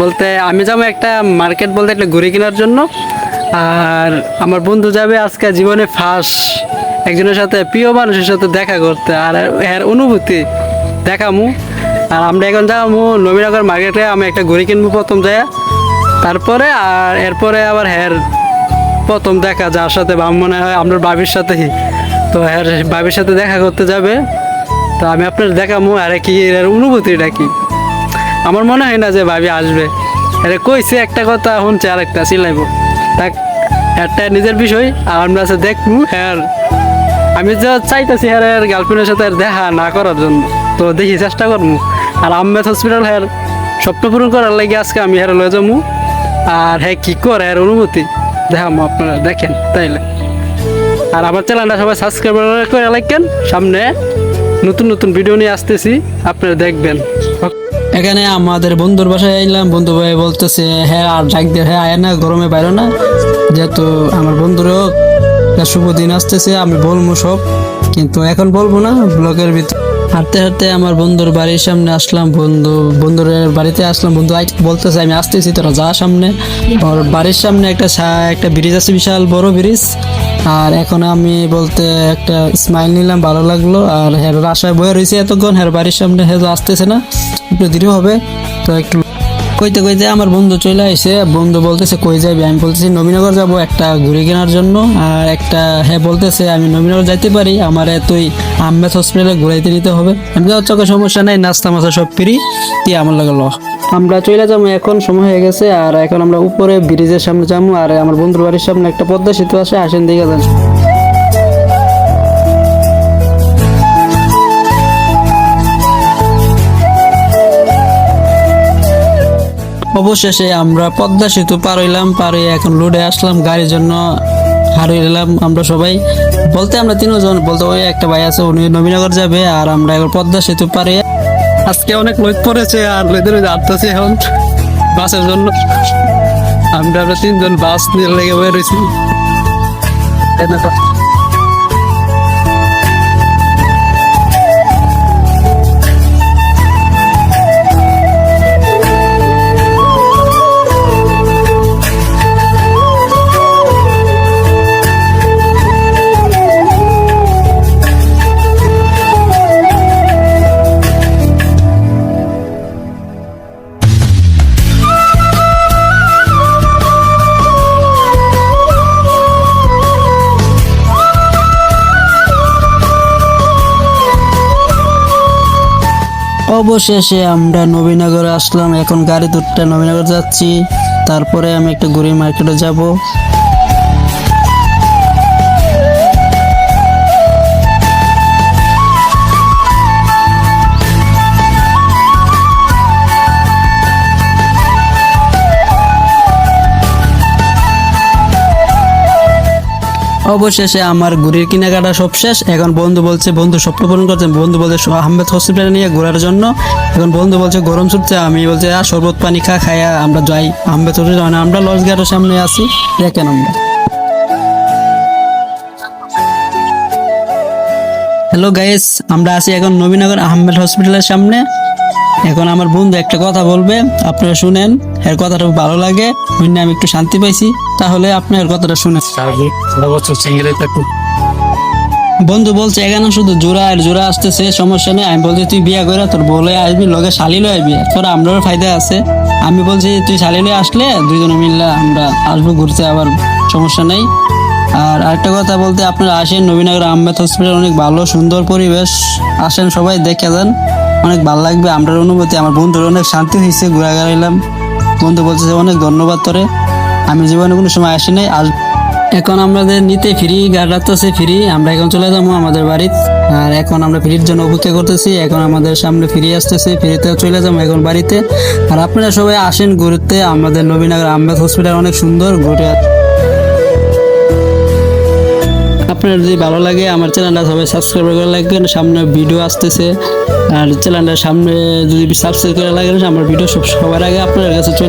বলতে আমি যাবো একটা মার্কেট বলতে একটা ঘুড়ি কেনার জন্য। আর আমার বন্ধু যাবে আজকে জীবনে ফার্স্ট একজনের সাথে, প্রিয় মানুষের সাথে দেখা করতে, আর এর অনুভূতি দেখামু। আর আমরা এখন যাবো নবীনগর মার্কেটে, আমি একটা ঘুড়ি কিনবো প্রথম যায়, তারপরে আর এরপরে আবার প্রথম দেখা যার সাথে মনে হয় আপনার বাবির সাথেই, তো বাবির সাথে দেখা করতে যাবে। তো আমি আপনার দেখামু আর কি এর অনুভূতিটা কি। আমার মনে হয় না যে ভাবি আসবে, আরে কইছে একটা কথা শুনছে আর একটা চিলাইব, তাক একটা নিজের বিষয়। আর আমরা আছে দেখবো আমি যা চাইতেছি গার্লফ্রেন্ডের সাথে দেখা না করার জন্য, তো দেখি চেষ্টা করবো। আর আহমেদ হসপিটাল স্বপ্ন পূরণ করার লাগে আজকে আমি লয়ে যাবো। আর কি করে অনুভূতি দেখামো, আপনারা দেখেন তাইলে। আর আমার চ্যানেলটা সবাই সাবস্ক্রাইব করে রাখেন, সামনে নতুন নতুন ভিডিও নিয়ে আসতেছি, আপনারা দেখবেন। এখানে আমাদের বন্ধুর বাসায় আইলাম, বন্ধু ভাই বলতেছে আর ডাক দিয়ে আয় না, গরমে বাইরো না, যেহেতু আমার বন্ধুরও শুভ দিন আসতেছে, আমি বলবো সব, কিন্তু এখন বলবো না ব্লগের ভিতরে। হাঁটতে হাঁটতে আমার বন্ধুর বাড়ির সামনে আসলাম, বন্ধুর বাড়িতে আসলাম। বন্ধু বলতেছে আমি আসতেছি, তোরা যা সামনে। ওর বাড়ির সামনে একটা ব্রিজ আছে, বিশাল বড় ব্রিজ। আর এখন আমি বলতে একটা স্মাইল নিলাম, ভালো লাগলো। আর আশায় বয়ে রয়েছে এতক্ষণ, বাড়ির সামনে আসতেছে না, একটু দেরি হবে। তো একটু কইতে কইতে আমার বন্ধু চলে আসে। বন্ধু বলতেছে কই যাবি, আমি বলতেছি নবীনগর যাব একটা ঘুরে কেনার জন্য। আর বলতেছে আমি নবীনগর যাইতে পারি, আমার তুই আহমেদ হসপিটালে ঘুরাইতে নিতে হবে। আমি চোখে সমস্যা নাই, নাস্তা মাস্তা সব ফ্রি, তুই আমার লাগে ল। আমরা চলে যাবো, এখন সময় হয়ে গেছে। আর এখন আমরা উপরে ব্রিজের সামনে যাবো। আর আমার বন্ধুর বাড়ির সামনে একটা পদ্মা সেতু আছে, আসেন দেখে যান। অবশেষে আমরা পদ্মা সেতু পার হইলাম, পার হয়ে এখন লুডে আসলাম, গাড়ির জন্য হারিয়ে এলাম আমরা সবাই। বলতে আমরা তিনজন, বলতে ওই একটা ভাই আছে, উনি নবীনগর যাবে। আর আমরা এখন পদ্মা সেতু পারে, আজকে অনেক লোক পড়েছে। আর লোকদের আসতেছে এখন বাসের জন্য। আমরা তিনজন বাস নিয়ে লেগে বয়ে রয়েছি। অবশেষে আমরা নবীনগরে আসলাম, এখন গাড়ি দুটো নবীনগর যাচ্ছি। তারপরে আমি একটা ঘুরি মার্কেটে যাব। অবশেষে আমার ঘুড়ির কেনাকাটা সব শেষ। এখন বন্ধু বলছে, বন্ধু স্বপ্ন পূরণ করছে, বন্ধু বলছে আহমেদ হসপিটালে নিয়ে ঘোরার জন্য। এখন বন্ধু বলছে গরম ছুটছে, আমি বলছে শরবত পানি খাইয়া আমরা যাই আহমেদ হসপিটাল। আমরা লঞ্চ ঘাটের সামনে আছি, দেখেন আমরা। হ্যালো গাইস, আমরা আছি এখন নবীনগর আহমেদ হসপিটালের সামনে। এখন আমার বন্ধু একটা কথা বলবে, আপনারা শুনেন। এর কথাটা ভালো লাগে, আমি একটু শান্তি পাইছি, তাহলে আপনার কথাটা শুনে। বন্ধু বলছে এখানে শুধু জোড়া আর জোড়া আসতেছে, সমস্যা নেই। আমি বলছি তুই বিয়া করে তোর বলে আসবি, লগে শালি লয়ে আসবি, তোরা আমরাও ফায়দা আছে। আমি বলছি তুই শালি লয়ে আসলে দুইজনে মিললে আমরা আসবো ঘুরতে, আবার সমস্যা নেই। আর আরেকটা কথা বলতে, আপনারা আসেন নবীনগর আহমেদ হসপিটাল, অনেক ভালো সুন্দর পরিবেশ, আসেন সবাই দেখে যান, অনেক ভালো লাগবে। আমরা অনুভূতি, আমার বন্ধুর অনেক শান্তি হয়েছে, ঘুরা গেলাম। বন্ধু বলছে অনেক ধন্যবাদ তোরে, আমি জীবনে কোনো সময় আসি নাই। এখন আমাদের নিতে ফ্রি, গাড়ি রাখতেছে ফ্রি, আমরা এখন চলে যাবো আমাদের বাড়িতে। আর এখন আমরা ফ্রির জন্য অপেক্ষা করতেছি, এখন আমাদের সামনে ফ্রি আসতেছে, ফ্রিতে চলে যাবো এখন বাড়িতে। আর আপনারা সবাই আসেন ঘুরতে, আমাদের নবীনগর আহমেদ হসপিটাল অনেক সুন্দর, ঘুরে। আপনার যদি ভালো লাগে আমার চ্যানেলটা সবাই সাবস্ক্রাইব করে রাখবেন, সামনে ভিডিও আসতেছে। আর চ্যানেলটার সামনে যদি সাবস্ক্রাইব করে রাখেন, আমার ভিডিও সবার আগে আপনার কাছে চলে